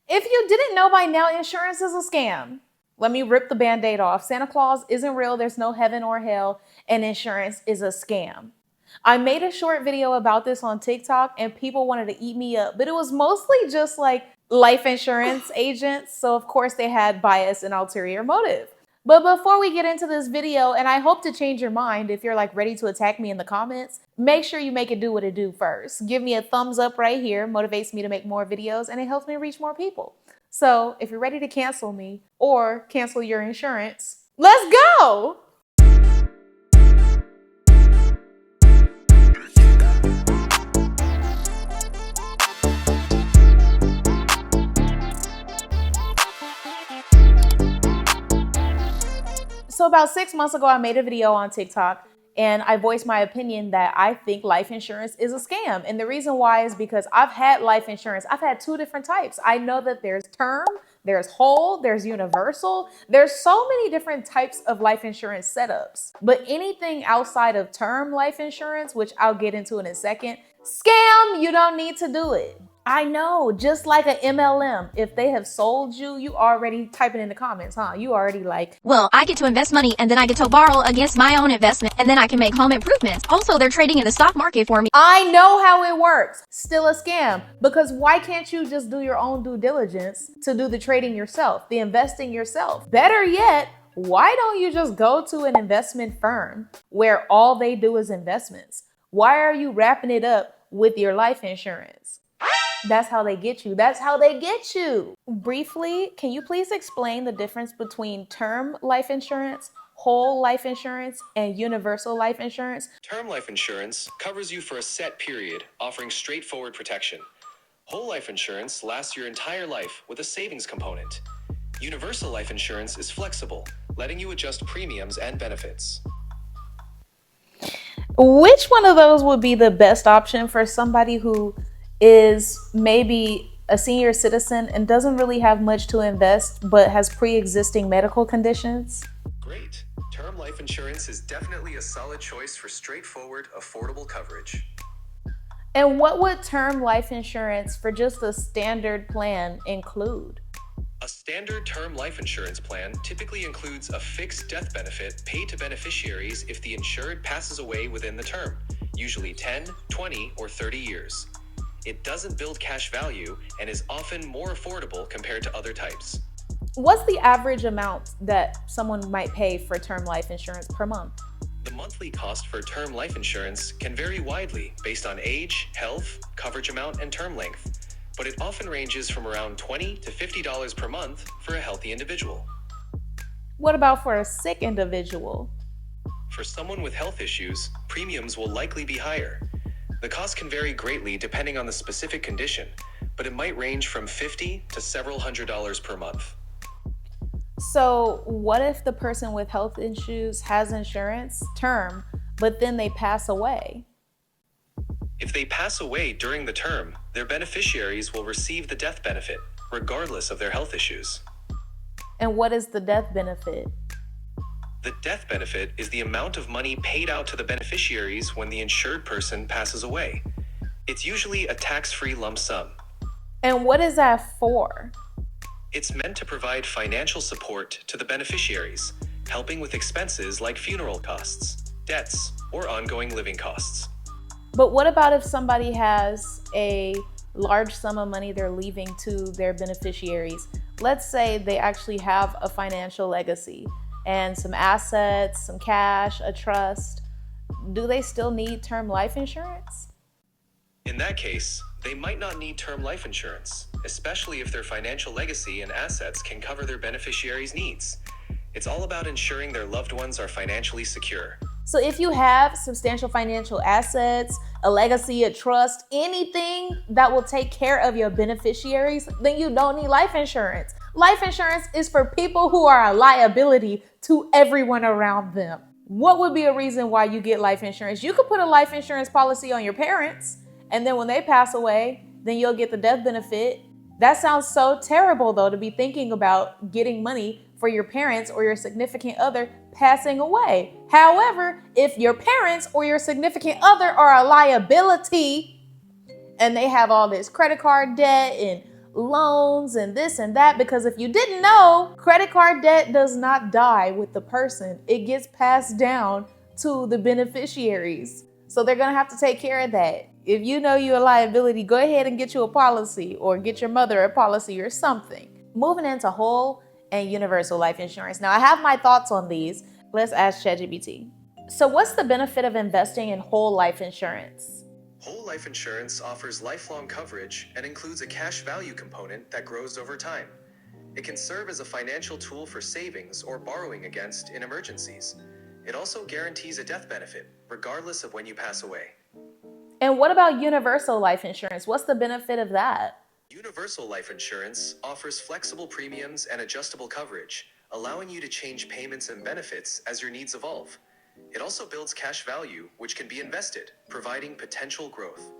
If you didn't know by now, insurance is a scam. Let me rip the Band-Aid off. Santa Claus isn't real. There's no heaven or hell, and insurance is a scam. I made a short video about this on TikTok and people wanted to eat me up, but it was mostly just like life insurance agents. So of course they had bias and ulterior motive. But before we get into this video, and I hope to change your mind if you're like ready to attack me in the comments, make sure you make it do what it do first. Give me a thumbs up right here, motivates me to make more videos and it helps me reach more people. So if you're ready to cancel me or cancel your insurance, let's go! So about 6 months ago, I made a video on TikTok and I voiced my opinion that I think life insurance is a scam. And the reason why is because I've had life insurance. I've had two different types. I know that there's term, there's whole, there's universal. There's so many different types of life insurance setups. But anything outside of term life insurance, which I'll get into in a second, scam, you don't need to do it. I know, just like an MLM, if they have sold you, you already typing in the comments, huh? You already like, well, I get to invest money and then I get to borrow against my own investment and then I can make home improvements. Also, they're trading in the stock market for me. I know how it works. Still a scam. Because why can't you just do your own due diligence to do the trading yourself, the investing yourself? Better yet, why don't you just go to an investment firm where all they do is investments? Why are you wrapping it up with your life insurance? That's how they get you. That's how they get you. Briefly, can you please explain the difference between term life insurance, whole life insurance, and universal life insurance? Term life insurance covers you for a set period, offering straightforward protection. Whole life insurance lasts your entire life with a savings component. Universal life insurance is flexible, letting you adjust premiums and benefits. Which one of those would be the best option for somebody who is maybe a senior citizen and doesn't really have much to invest but has pre-existing medical conditions? Great. Term life insurance is definitely a solid choice for straightforward, affordable coverage. And what would term life insurance for just a standard plan include? A standard term life insurance plan typically includes a fixed death benefit paid to beneficiaries if the insured passes away within the term, usually 10, 20, or 30 years. It doesn't build cash value and is often more affordable compared to other types. What's the average amount that someone might pay for term life insurance per month? The monthly cost for term life insurance can vary widely based on age, health, coverage amount, and term length, but it often ranges from around $20 to $50 per month for a healthy individual. What about for a sick individual? For someone with health issues, premiums will likely be higher. The cost can vary greatly depending on the specific condition, but it might range from $50 to several $100s per month. So what if the person with health issues has insurance, term, but then they pass away? If they pass away during the term, their beneficiaries will receive the death benefit, regardless of their health issues. And what is the death benefit? The death benefit is the amount of money paid out to the beneficiaries when the insured person passes away. It's usually a tax-free lump sum. And what is that for? It's meant to provide financial support to the beneficiaries, helping with expenses like funeral costs, debts, or ongoing living costs. But what about if somebody has a large sum of money they're leaving to their beneficiaries? Let's say they actually have a financial legacy and some assets, some cash, a trust. Do they still need term life insurance? In that case, they might not need term life insurance, especially if their financial legacy and assets can cover their beneficiaries' needs. It's all about ensuring their loved ones are financially secure. So if you have substantial financial assets, a legacy, a trust, anything that will take care of your beneficiaries, then you don't need life insurance. Life insurance is for people who are a liability to everyone around them. What would be a reason why you get life insurance? You could put a life insurance policy on your parents, and then when they pass away, then you'll get the death benefit. That sounds so terrible, though, to be thinking about getting money for your parents or your significant other passing away. However, if your parents or your significant other are a liability and they have all this credit card debt and loans and this and that, because if you didn't know, credit card debt does not die with the person. It gets passed down to the beneficiaries. So they're gonna have to take care of that. If you know you're a liability, go ahead and get you a policy or get your mother a policy or something. Moving into whole and universal life insurance. Now I have my thoughts on these. Let's ask ChatGPT. So what's the benefit of investing in whole life insurance? Whole life insurance offers lifelong coverage and includes a cash value component that grows over time. It can serve as a financial tool for savings or borrowing against in emergencies. It also guarantees a death benefit, regardless of when you pass away. And what about universal life insurance? What's the benefit of that? Universal life insurance offers flexible premiums and adjustable coverage, allowing you to change payments and benefits as your needs evolve. It also builds cash value, which can be invested, providing potential growth.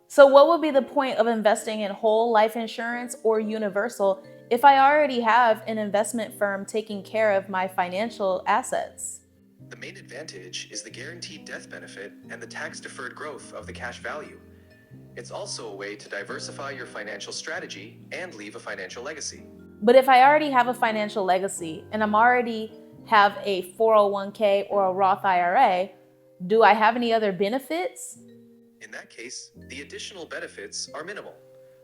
So what would be the point of investing in whole life insurance or universal if I already have an investment firm taking care of my financial assets? The main advantage is the guaranteed death benefit and the tax-deferred growth of the cash value. It's also a way to diversify your financial strategy and leave a financial legacy. But if I already have a financial legacy and I'm already have a 401k or a Roth IRA, do I have any other benefits? In that case, the additional benefits are minimal.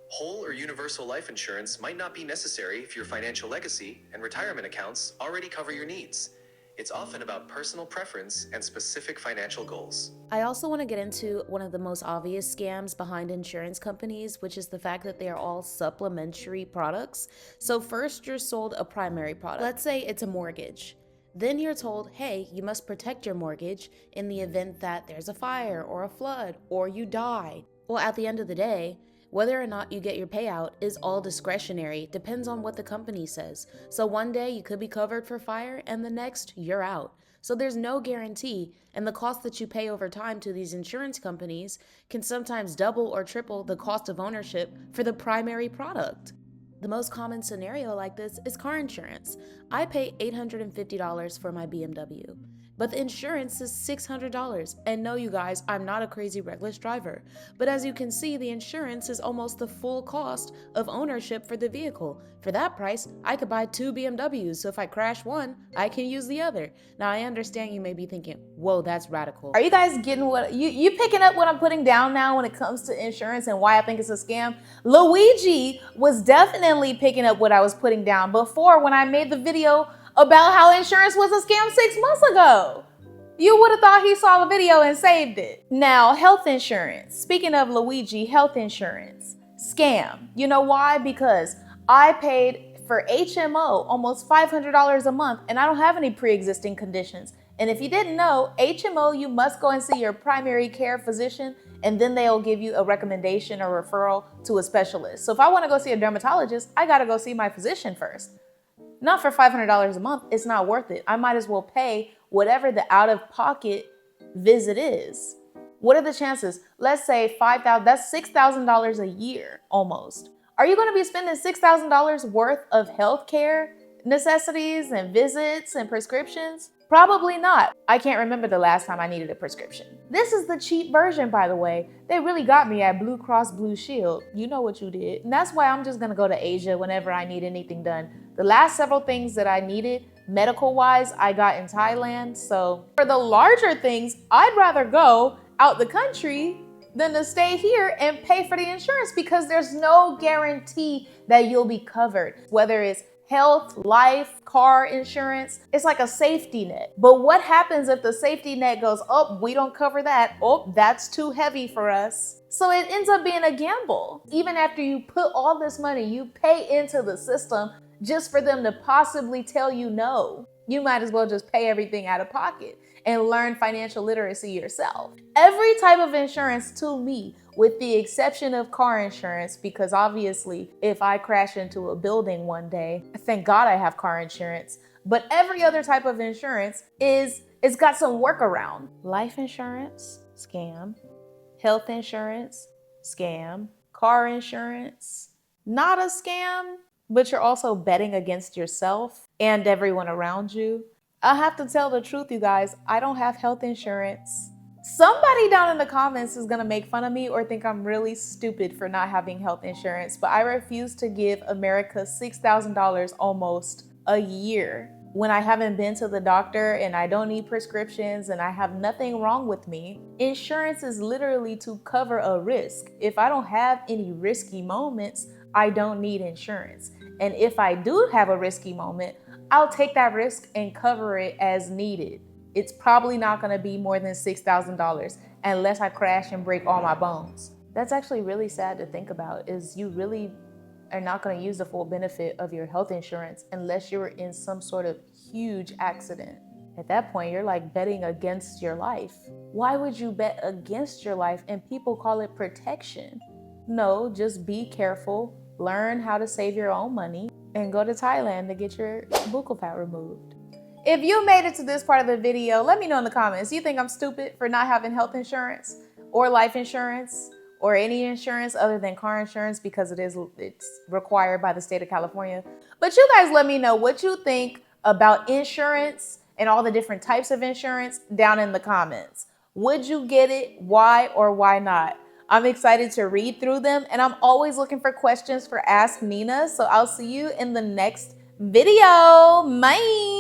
Whole or universal life insurance might not be necessary if your financial legacy and retirement accounts already cover your needs. It's often about personal preference and specific financial goals. I also want to get into one of the most obvious scams behind insurance companies, which is the fact that they are all supplementary products. So first you're sold a primary product. Let's say it's a mortgage. Then you're told, hey, you must protect your mortgage in the event that there's a fire or a flood or you die. Well, at the end of the day, whether or not you get your payout is all discretionary, depends on what the company says. So one day you could be covered for fire and the next you're out. So there's no guarantee, and the cost that you pay over time to these insurance companies can sometimes double or triple the cost of ownership for the primary product. The most common scenario like this is car insurance. I pay $850 for my BMW, but the insurance is $600. And no, you guys, I'm not a crazy reckless driver. But as you can see, the insurance is almost the full cost of ownership for the vehicle. For that price, I could buy 2 BMWs, so if I crash one, I can use the other. Now, I understand you may be thinking, whoa, that's radical. Are you guys getting what, you picking up what I'm putting down now when it comes to insurance and why I think it's a scam? Luigi was definitely picking up what I was putting down before when I made the video about how insurance was a scam 6 months ago. You would have thought he saw the video and saved it. Now, health insurance. Speaking of Luigi, health insurance. Scam. You know why? Because I paid for HMO almost $500 a month and I don't have any pre-existing conditions. And if you didn't know, HMO, you must go and see your primary care physician and then they'll give you a recommendation or referral to a specialist. So if I want to go see a dermatologist, I got to go see my physician first. Not for $500 a month, it's not worth it. I might as well pay whatever the out-of-pocket visit is. What are the chances? Let's say $5,000, that's $6,000 a year almost. Are you going to be spending $6,000 worth of healthcare necessities and visits and prescriptions? Probably not. I can't remember the last time I needed a prescription. This is the cheap version, by the way. They really got me at Blue Cross Blue Shield. You know what you did. And that's why I'm just gonna go to Asia whenever I need anything done. The last several things that I needed, medical-wise, I got in Thailand. So for the larger things, I'd rather go out the country than to stay here and pay for the insurance because there's no guarantee that you'll be covered. Whether it's health, life, car insurance, it's like a safety net. But what happens if the safety net goes, oh, we don't cover that. Oh, that's too heavy for us. So it ends up being a gamble. Even after you put all this money, you pay into the system just for them to possibly tell you no. You might as well just pay everything out of pocket and learn financial literacy yourself. Every type of insurance to me, with the exception of car insurance, because obviously if I crash into a building one day, thank God I have car insurance, but every other type of insurance it's got some workaround. Life insurance, scam. Health insurance, scam. Car insurance, not a scam, but you're also betting against yourself and everyone around you. I have to tell the truth, you guys, I don't have health insurance. Somebody down in the comments is gonna make fun of me or think I'm really stupid for not having health insurance, but I refuse to give America $6,000 almost a year when I haven't been to the doctor and I don't need prescriptions and I have nothing wrong with me. Insurance is literally to cover a risk. If I don't have any risky moments, I don't need insurance. And if I do have a risky moment, I'll take that risk and cover it as needed. It's probably not gonna be more than $6,000 unless I crash and break all my bones. That's actually really sad to think about, is you really are not gonna use the full benefit of your health insurance unless you're in some sort of huge accident. At that point, you're like betting against your life. Why would you bet against your life and people call it protection? No, just be careful, learn how to save your own money, and go to Thailand to get your buccal fat removed. If you made it to this part of the video, let me know in the comments. Do you think I'm stupid for not having health insurance or life insurance or any insurance other than car insurance because it's required by the state of California? But you guys let me know what you think about insurance and all the different types of insurance down in the comments. Would you get it? Why or why not? I'm excited to read through them, and I'm always looking for questions for Ask Nina. So I'll see you in the next video. Bye.